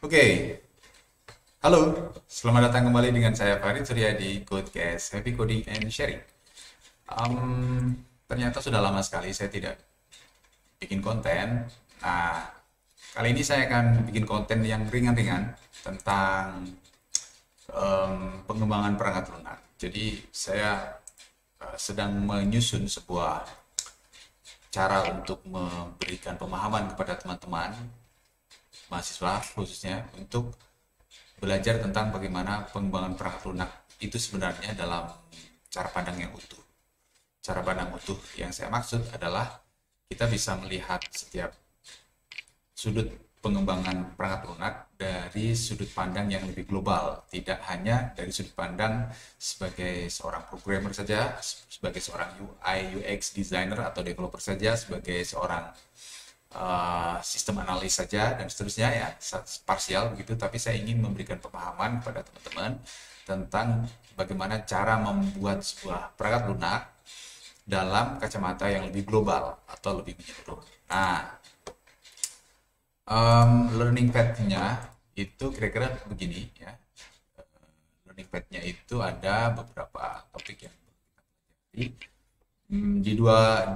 Oke, halo, selamat datang kembali dengan saya Farid Surya di Codecast Happy Coding and Sharing. Ternyata sudah lama sekali saya tidak bikin konten. Nah, kali ini saya akan bikin konten yang ringan-ringan tentang pengembangan perangkat lunak. Jadi saya sedang menyusun sebuah cara untuk memberikan pemahaman kepada teman-teman mahasiswa khususnya untuk belajar tentang bagaimana pengembangan perangkat lunak itu sebenarnya dalam cara pandang yang utuh. Cara pandang utuh yang saya maksud adalah kita bisa melihat setiap sudut pengembangan perangkat lunak dari sudut pandang yang lebih global, tidak hanya dari sudut pandang sebagai seorang programmer saja, sebagai seorang UI UX designer atau developer saja, sebagai seorang sistem analis saja dan seterusnya ya, parsial begitu. Tapi saya ingin memberikan pemahaman kepada teman-teman tentang bagaimana cara membuat sebuah perangkat lunak dalam kacamata yang lebih global atau lebih menyeluruh. Nah, learning path-nya itu kira-kira begini ya. Learning path-nya itu ada beberapa topik yang pelajari. Di dua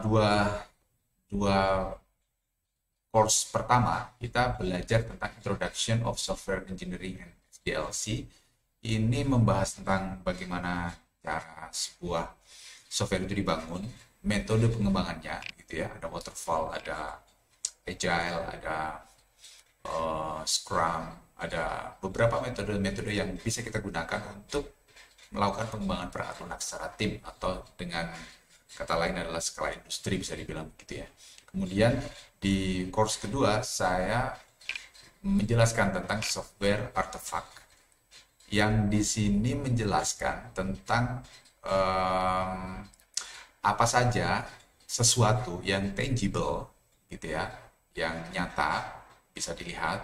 course pertama kita belajar tentang Introduction of Software Engineering and SDLC. Ini membahas tentang bagaimana cara sebuah software itu dibangun, metode pengembangannya gitu ya. Ada waterfall, ada agile, ada Scrum, ada beberapa metode-metode yang bisa kita gunakan untuk melakukan pengembangan perangkat lunak secara tim atau dengan kata lain adalah skala industri bisa dibilang begitu ya. Kemudian di course kedua saya menjelaskan tentang software artifact yang di sini menjelaskan tentang apa saja sesuatu yang tangible gitu ya, yang nyata bisa dilihat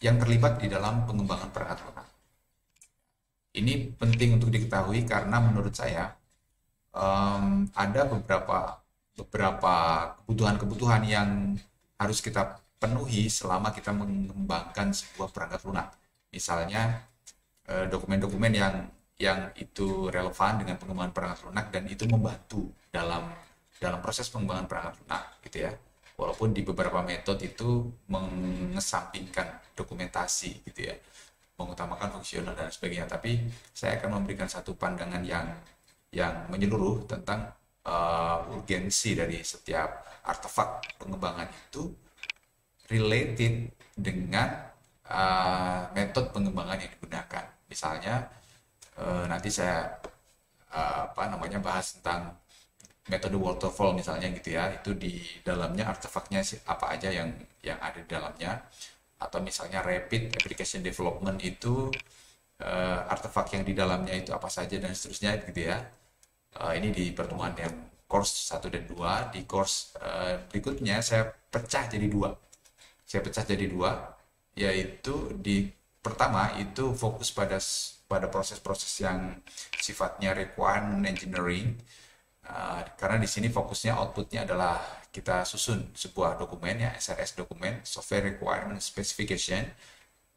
yang terlibat di dalam pengembangan perangkat lunak. Ini penting untuk diketahui karena menurut saya ada beberapa kebutuhan-kebutuhan yang harus kita penuhi selama kita mengembangkan sebuah perangkat lunak. Misalnya dokumen-dokumen yang itu relevan dengan pengembangan perangkat lunak dan itu membantu dalam proses pengembangan perangkat lunak gitu ya. Walaupun di beberapa metode itu mengesampingkan dokumentasi gitu ya, mengutamakan fungsional dan sebagainya, tapi saya akan memberikan satu pandangan yang menyeluruh tentang urgensi dari setiap artefak pengembangan itu related dengan metode pengembangan yang digunakan. Misalnya nanti saya bahas tentang metode waterfall misalnya gitu ya, itu di dalamnya artefaknya apa aja yang ada di dalamnya. Atau misalnya rapid application development itu artefak yang di dalamnya itu apa saja dan seterusnya gitu ya. Ini di pertemuan yang course 1 dan 2. Di course berikutnya saya pecah jadi dua. Yaitu di pertama itu fokus pada proses-proses yang sifatnya requirement engineering. Karena di sini fokusnya outputnya adalah kita susun sebuah dokumen ya, SRS dokumen, Software Requirement Specification.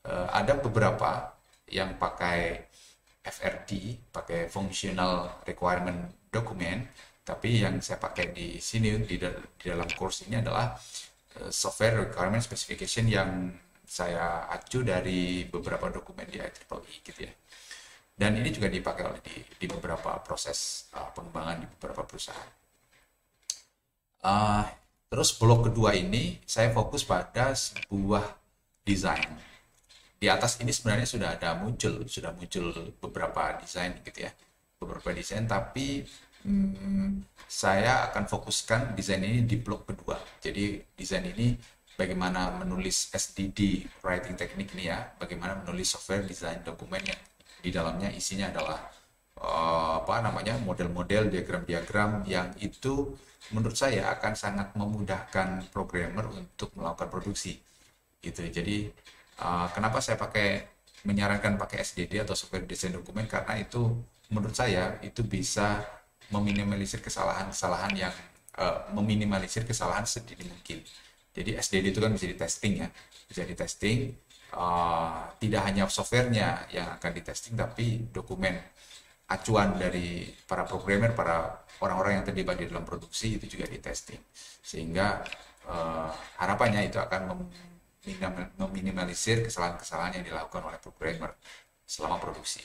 Ada beberapa yang pakai FRD, pakai Functional Requirement Document, tapi yang saya pakai di sini di dalam course ini adalah Software Requirement Specification yang saya acu dari beberapa dokumen di IEEE gitu ya. Dan ini juga dipakai oleh di beberapa proses pengembangan di beberapa perusahaan. Terus blok kedua ini saya fokus pada sebuah desain. Di atas ini sebenarnya sudah muncul beberapa desain gitu ya, beberapa desain. Tapi saya akan fokuskan desain ini di blok kedua. Jadi desain ini bagaimana menulis SDD writing technique ini ya, bagaimana menulis software design dokumen yang di dalamnya isinya adalah model-model, diagram-diagram yang itu menurut saya akan sangat memudahkan programmer untuk melakukan produksi gitu. Jadi kenapa saya menyarankan pakai SDD atau software design dokumen, karena itu menurut saya itu bisa meminimalisir kesalahan-kesalahan sedini mungkin Jadi SDD itu kan bisa di testing ya, bisa di testing. Tidak hanya softwarenya yang akan di testing, tapi dokumen acuan dari para programmer, para orang-orang yang terlibat di dalam produksi itu juga di testing. Sehingga harapannya itu akan meminimalisir kesalahan-kesalahan yang dilakukan oleh programmer selama produksi.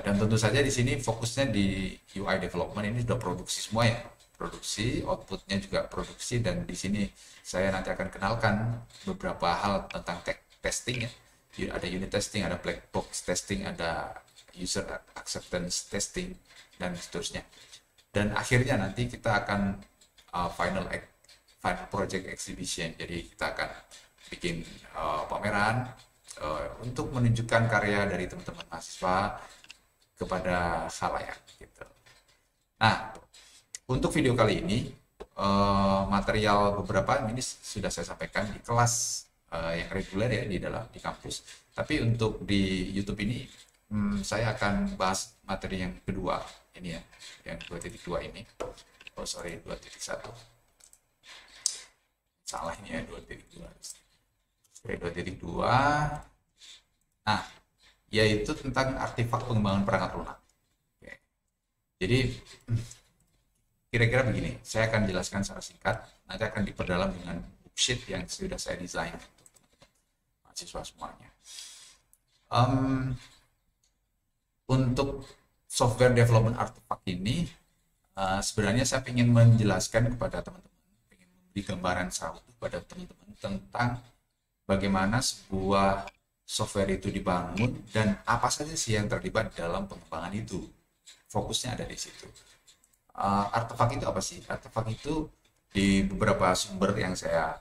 Dan tentu saja di sini fokusnya di UI development, ini sudah produksi semua ya, produksi, outputnya juga produksi, dan di sini saya nanti akan kenalkan beberapa hal tentang testing ya. Ada unit testing, ada black box testing, ada user acceptance testing, dan seterusnya. Dan akhirnya nanti kita akan final project exhibition, jadi kita akan bikin pameran untuk menunjukkan karya dari teman-teman mahasiswa kepada khalayak gitu. Nah, untuk video kali ini material beberapa ini sudah saya sampaikan di kelas yang reguler ya di kampus. Tapi untuk di YouTube ini saya akan bahas materi yang kedua ini ya, yang 2.2 ini. Oh sorry, 2.1. Salah ini ya, 2.2. Oke, 2.2. Nah, yaitu tentang artefak pengembangan perangkat lunak. Oke. Jadi kira-kira begini, saya akan jelaskan secara singkat, nanti akan diperdalam dengan worksheet yang sudah saya desain untuk mahasiswa semuanya. Untuk software development artefak ini, sebenarnya saya ingin menjelaskan kepada teman-teman, ingin memberi gambaran secara utuh kepada teman-teman tentang bagaimana sebuah software itu dibangun dan apa saja sih yang terlibat dalam pengembangan itu. Fokusnya ada di situ. Artefak itu apa sih? Artefak itu di beberapa sumber yang saya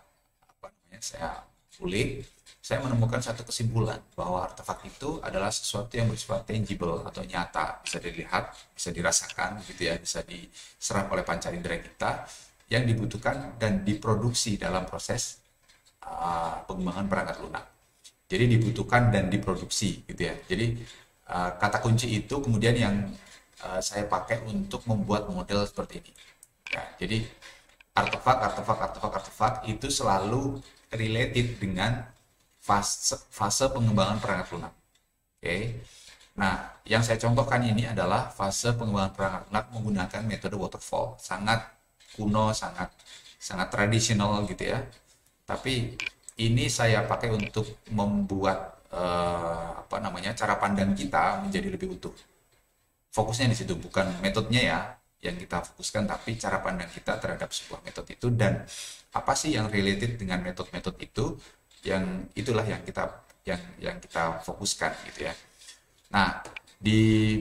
ulik, saya menemukan satu kesimpulan bahwa artefak itu adalah sesuatu yang bersifat tangible atau nyata, bisa dilihat, bisa dirasakan, gitu ya, bisa diserap oleh panca indera kita, yang dibutuhkan dan diproduksi dalam proses pengembangan perangkat lunak. Jadi dibutuhkan dan diproduksi, gitu ya. Jadi kata kunci itu kemudian yang saya pakai untuk membuat model seperti ini. Ya, jadi artefak itu selalu related dengan fase pengembangan perangkat lunak. Oke. Nah, yang saya contohkan ini adalah fase pengembangan perangkat lunak menggunakan metode waterfall. Sangat kuno, sangat tradisional gitu ya. Tapi ini saya pakai untuk membuat cara pandang kita menjadi lebih utuh. Fokusnya di situ, bukan metodenya ya yang kita fokuskan, tapi cara pandang kita terhadap sebuah metode itu dan apa sih yang related dengan metode-metode itu, yang itulah yang kita fokuskan gitu ya. Nah, di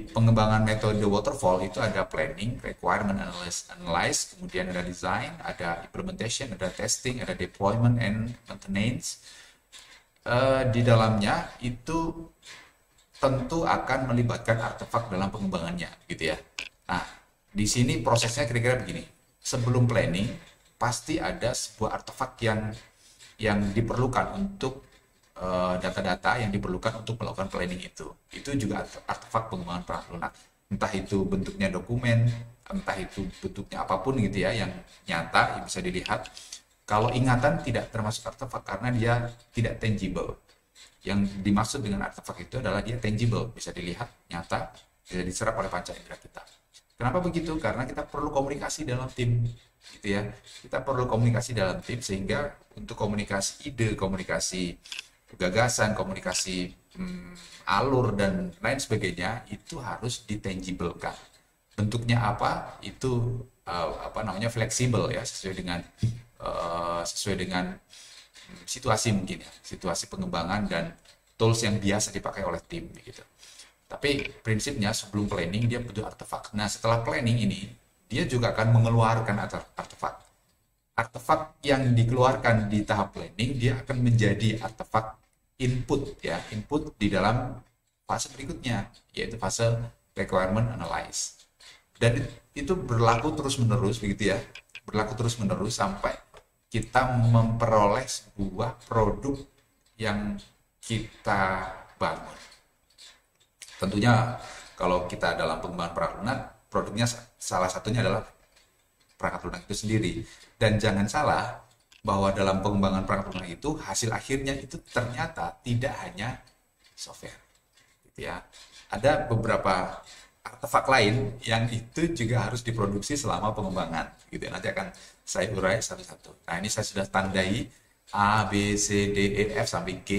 pengembangan metode waterfall itu ada planning, requirement analyze, kemudian ada design, ada implementation, ada testing, ada deployment and maintenance. Di dalamnya itu tentu akan melibatkan artefak dalam pengembangannya gitu ya. Nah, di sini prosesnya kira-kira begini. Sebelum planning pasti ada sebuah artefak yang diperlukan untuk data-data yang diperlukan untuk melakukan planning itu. Itu juga artefak pengembangan perangkat lunak. Entah itu bentuknya dokumen, entah itu bentuknya apapun gitu ya, yang nyata yang bisa dilihat. Kalau ingatan tidak termasuk artefak karena dia tidak tangible. Yang dimaksud dengan artefak itu adalah dia tangible, bisa dilihat, nyata, bisa diserap oleh panca indera kita. Kenapa begitu? Karena kita perlu komunikasi dalam tim, gitu ya. Kita perlu komunikasi dalam tim sehingga untuk komunikasi ide, komunikasi gagasan, komunikasi alur dan lain sebagainya itu harus ditangiblekan. Bentuknya apa? Itu fleksibel ya, sesuai dengan situasi mungkin ya, situasi pengembangan dan tools yang biasa dipakai oleh tim gitu. Tapi prinsipnya sebelum planning dia butuh artefak. Nah, setelah planning ini dia juga akan mengeluarkan artefak. Artefak yang dikeluarkan di tahap planning dia akan menjadi artefak input ya, input di dalam fase berikutnya yaitu fase requirement analyze. Dan itu berlaku terus-menerus begitu ya. Berlaku terus-menerus sampai kita memperoleh sebuah produk yang kita bangun. Tentunya kalau kita dalam pengembangan perangkat lunak, produknya salah satunya adalah perangkat lunak itu sendiri. Dan jangan salah, bahwa dalam pengembangan perangkat lunak itu hasil akhirnya itu ternyata tidak hanya software, gitu ya. Ada beberapa artefak lain yang itu juga harus diproduksi selama pengembangan, gitu ya. Nanti akan saya urai satu-satu. Nah, ini saya sudah tandai A, B, C, D, E, F sampai G.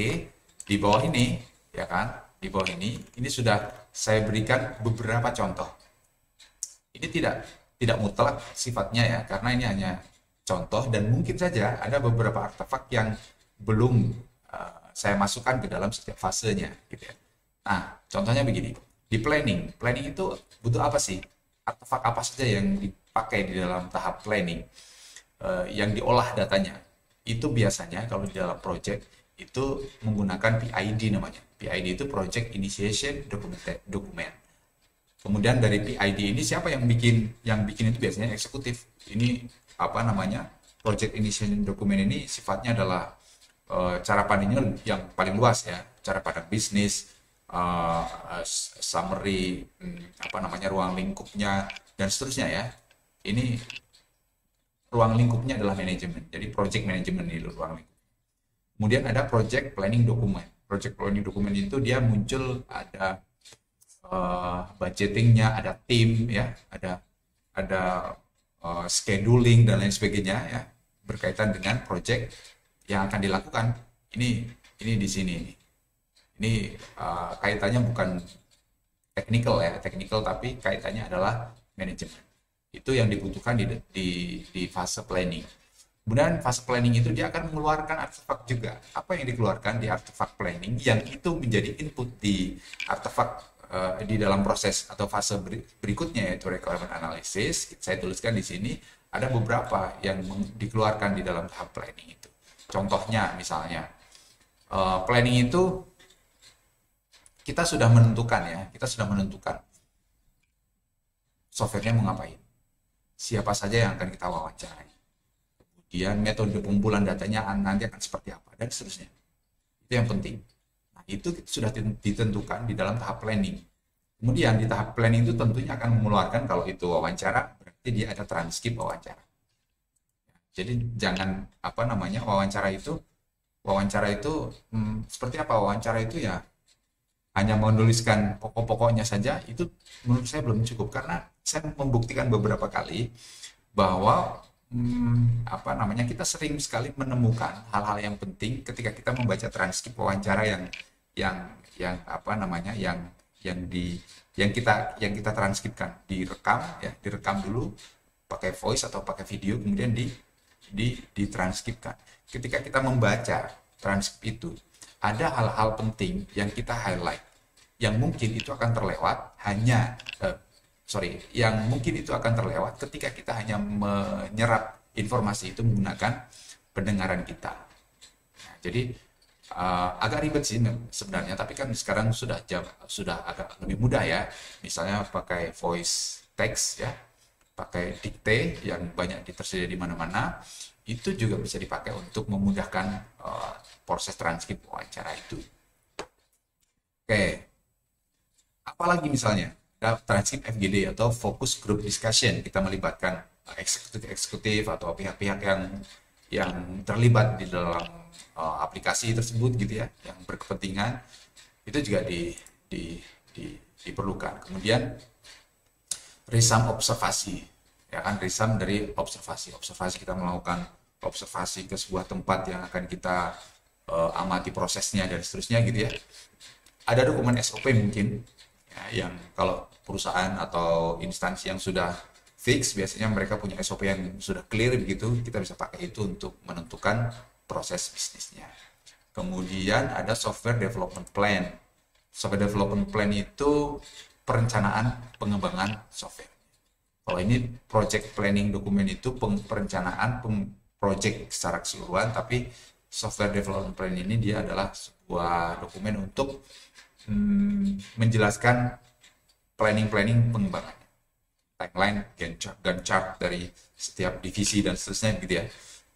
Di bawah ini, ya kan? Di bawah ini sudah saya berikan beberapa contoh. Ini tidak mutlak sifatnya ya, karena ini hanya contoh dan mungkin saja ada beberapa artefak yang belum saya masukkan ke dalam setiap fasenya, gitu ya. Nah, contohnya begini. Di planning, planning itu butuh apa sih? Artefak apa saja yang dipakai di dalam tahap planning, yang diolah datanya? Itu biasanya kalau di dalam project itu menggunakan PID namanya. PID itu Project Initiation Document. Kemudian dari PID ini siapa yang bikin? Yang bikin itu biasanya eksekutif. Ini apa namanya? Project Initiation Document ini sifatnya adalah cara pandangnya yang paling luas ya. Cara pandang bisnis, summary, apa namanya, ruang lingkupnya dan seterusnya ya. Ini ruang lingkupnya adalah manajemen. Jadi project management di ruang lingkup. Kemudian ada project planning document. Project planning document itu dia muncul ada budgetingnya, ada tim ya, ada scheduling dan lain sebagainya ya, berkaitan dengan project yang akan dilakukan. Ini di sini. Ini kaitannya bukan technical ya, technical, tapi kaitannya adalah manajemen. Itu yang dibutuhkan di fase planning. Kemudian fase planning itu dia akan mengeluarkan artefak juga. Apa yang dikeluarkan di artefak planning yang itu menjadi input di artefak di dalam proses atau fase berikutnya, yaitu requirement analysis. Saya tuliskan di sini ada beberapa yang dikeluarkan di dalam tahap planning itu. Contohnya misalnya planning itu kita sudah menentukan softwarenya mau ngapain, siapa saja yang akan kita wawancarai, kemudian metode pengumpulan datanya nanti akan seperti apa, dan seterusnya. Itu yang penting. Nah, itu sudah ditentukan di dalam tahap planning. Kemudian di tahap planning itu tentunya akan mengeluarkan, kalau itu wawancara, berarti dia ada transkrip wawancara. Jadi jangan wawancara itu seperti apa? Wawancara itu ya hanya menuliskan pokok-pokoknya saja, itu menurut saya belum cukup, karena saya membuktikan beberapa kali bahwa kita sering sekali menemukan hal-hal yang penting ketika kita membaca transkrip wawancara yang kita transkripkan, direkam dulu pakai voice atau pakai video, kemudian ditranskripkan. Ketika kita membaca transkrip itu, ada hal-hal penting yang kita highlight, yang mungkin itu akan terlewat ketika kita hanya menyerap informasi itu menggunakan pendengaran kita. Nah, jadi agak ribet sih sebenarnya, tapi kan sekarang sudah agak lebih mudah ya. Misalnya pakai voice text ya, pakai dikte yang banyak tersedia di mana-mana, itu juga bisa dipakai untuk memudahkan proses transkrip wawancara itu. Oke. Apalagi misalnya transkrip FGD atau focus group discussion, kita melibatkan eksekutif atau pihak-pihak yang terlibat di dalam aplikasi tersebut gitu ya, yang berkepentingan, itu juga diperlukan. Kemudian resum observasi, ya kan, resum dari observasi kita melakukan observasi ke sebuah tempat yang akan kita amati prosesnya dan seterusnya gitu ya. Ada dokumen SOP mungkin ya, yang kalau perusahaan atau instansi yang sudah fix, biasanya mereka punya SOP yang sudah clear begitu, kita bisa pakai itu untuk menentukan proses bisnisnya. Kemudian ada software development plan. Software development plan itu perencanaan pengembangan software. Kalau ini project planning dokumen itu perencanaan project secara keseluruhan, tapi software development plan ini dia adalah sebuah dokumen untuk menjelaskan planning pengembangannya, timeline, Gantt chart dari setiap divisi dan seterusnya gitu ya.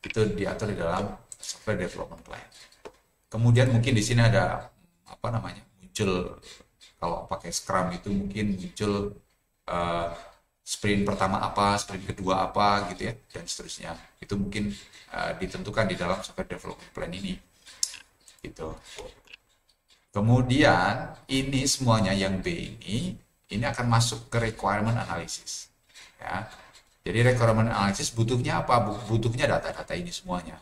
Itu diatur di dalam software development plan. Kemudian mungkin di sini ada muncul, kalau pakai Scrum itu mungkin muncul sprint pertama apa, sprint kedua apa gitu ya, dan seterusnya. Itu mungkin ditentukan di dalam software development plan ini gitu. Kemudian ini semuanya yang B ini akan masuk ke requirement analysis ya. Jadi requirement analysis butuhnya apa? Butuhnya data-data ini semuanya.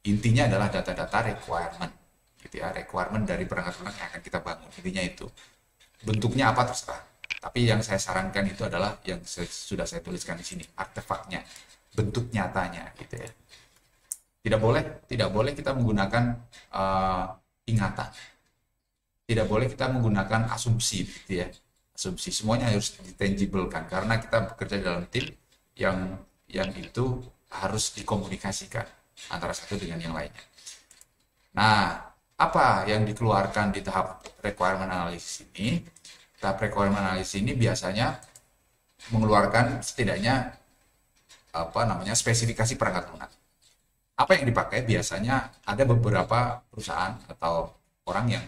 Intinya adalah data-data requirement gitu ya, requirement dari perangkat lunak yang akan kita bangun. Intinya itu. Bentuknya apa terserah. Tapi yang saya sarankan itu adalah yang sudah saya tuliskan di sini, artefaknya, bentuk nyatanya gitu ya. Tidak boleh kita menggunakan ingatan. Tidak boleh kita menggunakan asumsi gitu ya. Asumsi semuanya harus ditangiblekan karena kita bekerja dalam tim yang itu harus dikomunikasikan antara satu dengan yang lainnya. Nah, apa yang dikeluarkan di tahap requirement analysis ini? Tahap requirement analysis ini biasanya mengeluarkan setidaknya spesifikasi perangkat lunak. Apa yang dipakai? Biasanya ada beberapa perusahaan atau orang yang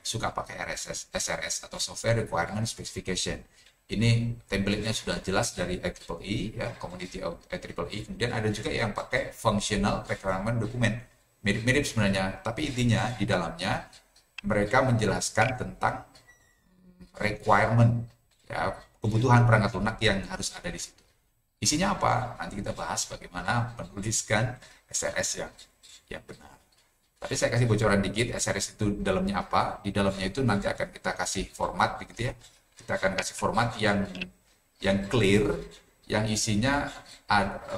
suka pakai SRS atau Software Requirement Specification. Ini template-nya sudah jelas dari IEEE ya, Community of IEEE. Kemudian ada juga yang pakai Functional Requirement Document. Mirip-mirip sebenarnya, tapi intinya di dalamnya mereka menjelaskan tentang requirement ya, kebutuhan perangkat lunak yang harus ada di situ. Isinya apa? Nanti kita bahas bagaimana menuliskan SRS yang benar. Tapi saya kasih bocoran dikit, SRS itu dalamnya apa? Di dalamnya itu nanti akan kita kasih format gitu ya. Kita akan kasih format yang clear, yang isinya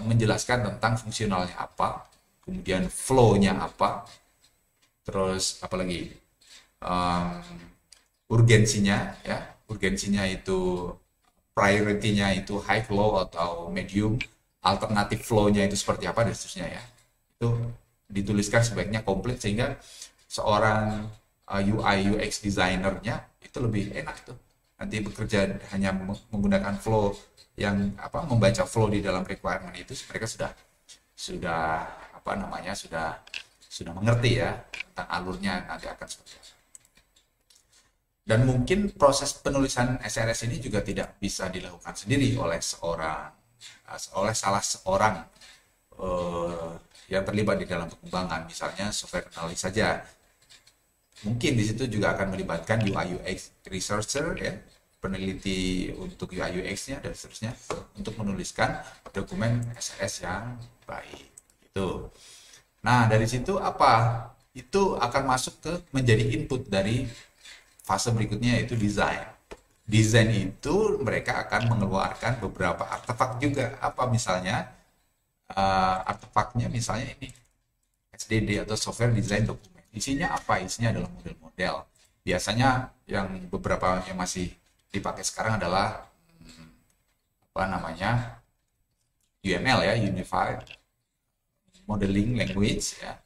menjelaskan tentang fungsionalnya apa, kemudian flow-nya apa, terus apalagi urgensinya ya, urgensinya itu priority-nya itu high, low atau medium, alternatif flow-nya itu seperti apa dan seterusnya ya. Itu dituliskan sebaiknya komplit sehingga seorang UI UX designernya itu lebih enak tuh. Nanti bekerja hanya menggunakan flow yang membaca flow di dalam requirement itu mereka sudah mengerti ya tentang alurnya nanti akan seperti apa. Dan mungkin proses penulisan SRS ini juga tidak bisa dilakukan sendiri oleh salah seorang yang terlibat di dalam pengembangan, misalnya software analis saja. Mungkin di situ juga akan melibatkan UI UX researcher ya, peneliti untuk UI UX-nya dan seterusnya untuk menuliskan dokumen SRS yang baik. Itu. Nah, dari situ itu akan masuk ke menjadi input dari fase berikutnya yaitu desain. Desain itu mereka akan mengeluarkan beberapa artefak juga. Apa misalnya? Artefaknya misalnya ini SDD atau Software Design Document. Isinya apa? Isinya adalah model-model. Biasanya yang beberapa yang masih dipakai sekarang adalah UML ya, Unified Modeling Language ya.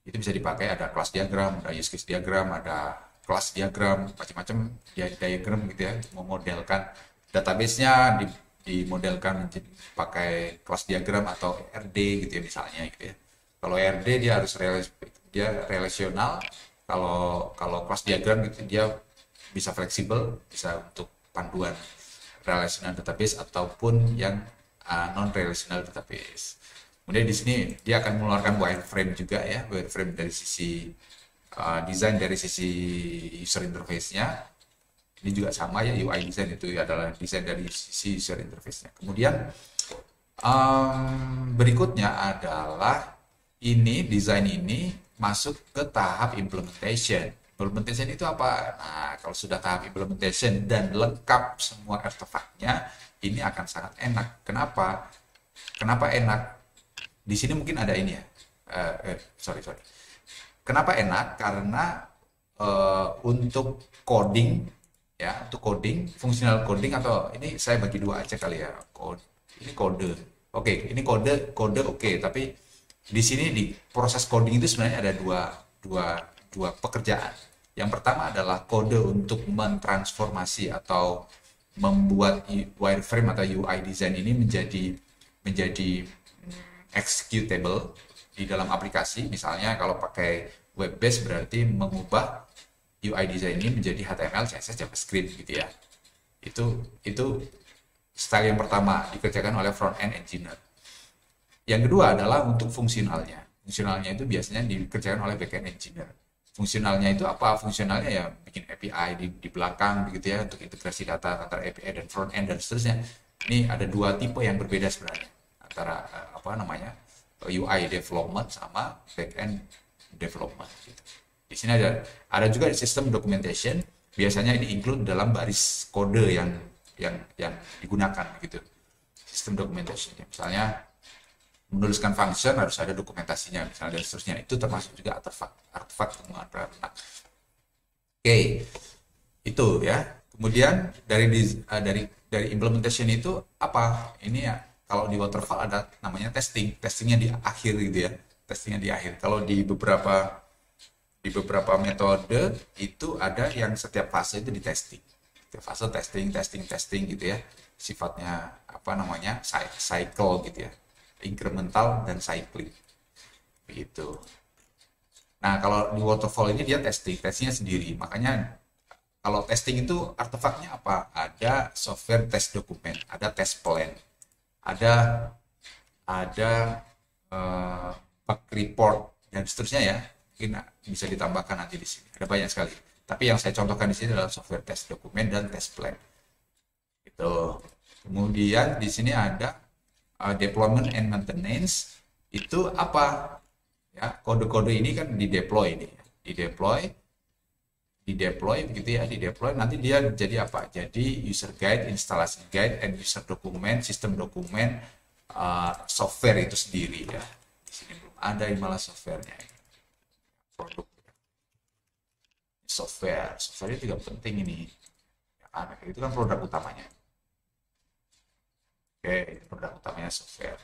Itu bisa dipakai, ada class diagram, ada use case diagram, ada class diagram, macam-macam diagram gitu ya, untuk memodelkan database-nya dimodelkan pakai class diagram atau RD gitu ya misalnya gitu ya. Kalau RD dia harus relasional, kalau class diagram gitu dia bisa fleksibel, bisa untuk panduan relational database ataupun yang non relational database. Kemudian di sini dia akan mengeluarkan wireframe juga ya, wireframe dari sisi desain, dari sisi user interface-nya. Ini juga sama ya, UI design itu adalah desain dari sisi user interface-nya. Kemudian berikutnya adalah desain ini masuk ke tahap implementation. Implementation itu apa? Nah, kalau sudah tahap implementation dan lengkap semua artefaknya, ini akan sangat enak. Kenapa? Kenapa enak? Di sini mungkin ada ini ya. Sorry. Kenapa enak? Karena untuk coding ya, untuk coding, fungsional coding, atau ini saya bagi dua aja kali ya. Ini kode. Oke, ini kode oke, tapi di sini di proses coding itu sebenarnya ada dua pekerjaan. Yang pertama adalah kode untuk mentransformasi atau membuat wireframe atau UI design ini menjadi executable di dalam aplikasi. Misalnya kalau pakai web based berarti mengubah UI design ini menjadi HTML, CSS, JavaScript gitu ya. Itu Style yang pertama dikerjakan oleh front end engineer. Yang kedua adalah untuk fungsionalnya. Fungsionalnya itu biasanya dikerjakan oleh back end engineer. Fungsionalnya itu apa? Fungsionalnya ya bikin API di belakang begitu ya untuk integrasi data antara API dan front end dan seterusnya. Ini ada dua tipe yang berbeda sebenarnya antara apa namanya UI development sama back end development. Gitu. Di sini ada juga sistem documentation. Biasanya ini include dalam baris kode yang digunakan gitu. Sistem documentation. Misalnya menuliskan function harus ada dokumentasinya misalnya dan seterusnya, itu termasuk juga artefak pengembangan perangkat. Oke, itu ya. Kemudian dari implementation itu apa ini ya, kalau di waterfall ada namanya testingnya di akhir gitu ya, testingnya di akhir. Kalau di beberapa metode itu ada yang setiap fase itu di testing, setiap fase testing gitu ya, sifatnya apa namanya cycle gitu ya, incremental dan cycling gitu. Nah kalau di waterfall ini dia testingnya sendiri, makanya kalau testing itu artefaknya apa? Ada software test dokumen, ada test plan, ada bug report dan seterusnya ya. Mungkin bisa ditambahkan nanti di sini. Ada banyak sekali. Tapi yang saya contohkan di sini adalah software test dokumen dan test plan. Itu. Kemudian di sini ada deployment and maintenance. Itu apa? Ya, kode-kode ini kan di-deploy ini. Di-deploy begitu ya, di-deploy nanti dia jadi apa? Jadi user guide, instalasi guide, and user dokumen, sistem dokumen, software itu sendiri ya. Di sini belum ada malah softwarenya. Produk software itu juga penting ini ya kan, itu kan produk utamanya. Oke, produk utamanya software.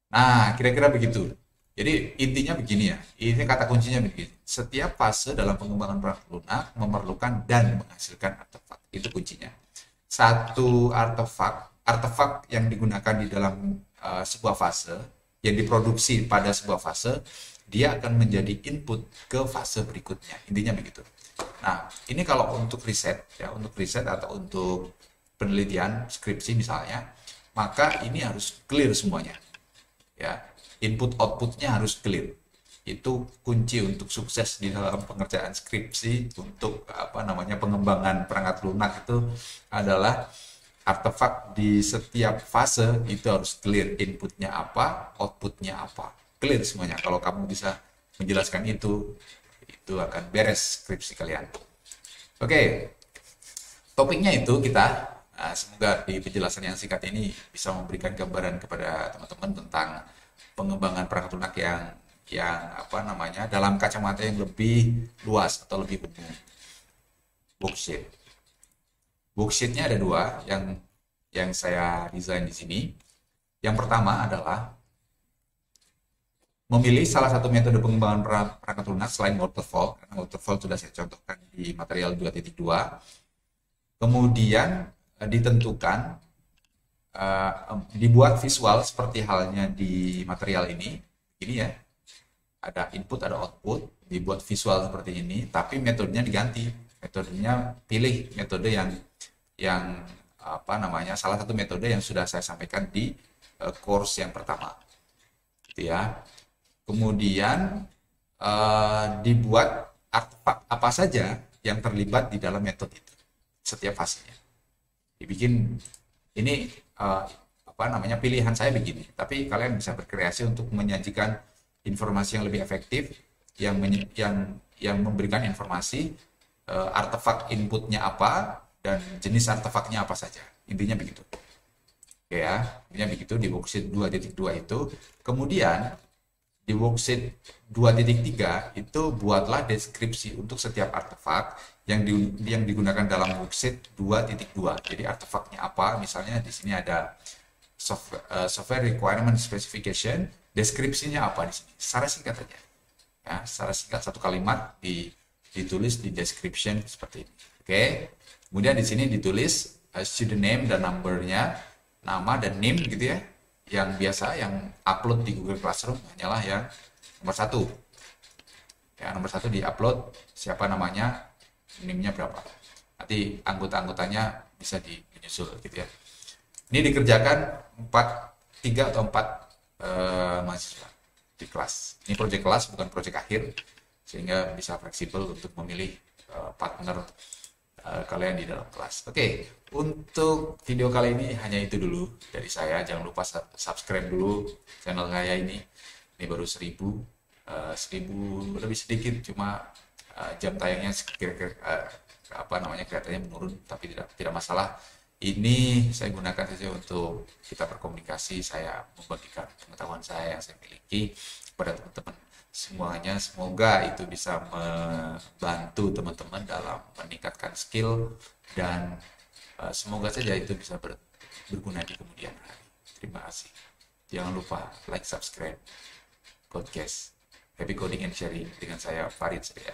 Nah kira-kira begitu, jadi intinya begini ya, ini kata kuncinya begini: setiap fase dalam pengembangan perangkat lunak memerlukan dan menghasilkan artefak, itu kuncinya. Satu artefak yang digunakan di dalam sebuah fase, yang diproduksi pada sebuah fase, dia akan menjadi input ke fase berikutnya. Intinya begitu. Nah, ini kalau untuk riset ya, untuk riset atau untuk penelitian skripsi misalnya, maka ini harus clear semuanya. Ya, input outputnya harus clear. Itu kunci untuk sukses di dalam pengerjaan skripsi untuk apa namanya pengembangan perangkat lunak itu adalah artefak di setiap fase itu harus clear, inputnya apa, outputnya apa. Clear semuanya. Kalau kamu bisa menjelaskan itu akan beres skripsi kalian. Oke, topiknya itu kita semoga di penjelasan yang singkat ini bisa memberikan gambaran kepada teman-teman tentang pengembangan perangkat lunak yang apa namanya dalam kacamata yang lebih luas atau lebih umum. Worksheetnya ada dua yang saya desain di sini. Yang pertama adalah memilih salah satu metode pengembangan perangkat lunak selain waterfall, karena waterfall sudah saya contohkan di material 2.2. Kemudian ditentukan, dibuat visual seperti halnya di material ini ya, ada input, ada output, dibuat visual seperti ini, tapi metodenya diganti, metodenya pilih metode yang apa namanya, salah satu metode yang sudah saya sampaikan di course yang pertama, gitu ya. Kemudian dibuat artefak apa saja yang terlibat di dalam metode itu, setiap fasenya. Dibikin ini apa namanya, pilihan saya begini, tapi kalian bisa berkreasi untuk menyajikan informasi yang lebih efektif, yang memberikan informasi artefak inputnya apa dan jenis artefaknya apa saja. Intinya begitu. Oke ya, intinya begitu di worksheet 2.2 itu. Kemudian di worksheet 2.3 itu buatlah deskripsi untuk setiap artefak yang digunakan dalam worksheet 2.2. Jadi artefaknya apa? Misalnya di sini ada software requirement specification, deskripsinya apa di sini? Secara singkat saja. Ya, secara singkat satu kalimat ditulis di description seperti ini. Oke. Kemudian di sini ditulis student name dan numbernya, nama dan name gitu ya. Yang biasa yang upload di Google Classroom hanyalah yang nomor 1. Ya, nomor 1 di-upload, siapa namanya, NIM-nya berapa. Nanti anggota-anggotanya bisa dinyusul gitu ya. Ini dikerjakan 3 atau 4 mahasiswa di kelas. Ini proyek kelas, bukan proyek akhir, sehingga bisa fleksibel untuk memilih partner kalian di dalam kelas. Oke, untuk video kali ini hanya itu dulu dari saya. Jangan lupa subscribe dulu channel saya ini. Ini baru 1000 lebih sedikit, cuma jam tayangnya kira-kira kelihatannya menurun, tapi tidak masalah. Ini saya gunakan saja untuk kita berkomunikasi, saya membagikan pengetahuan saya yang saya miliki kepada teman-teman semuanya. Semoga itu bisa membantu teman-teman dalam meningkatkan skill, dan semoga saja itu bisa berguna di kemudian hari. Terima kasih. Jangan lupa like, subscribe podcast Happy Coding and Sharing dengan saya Farid Surya.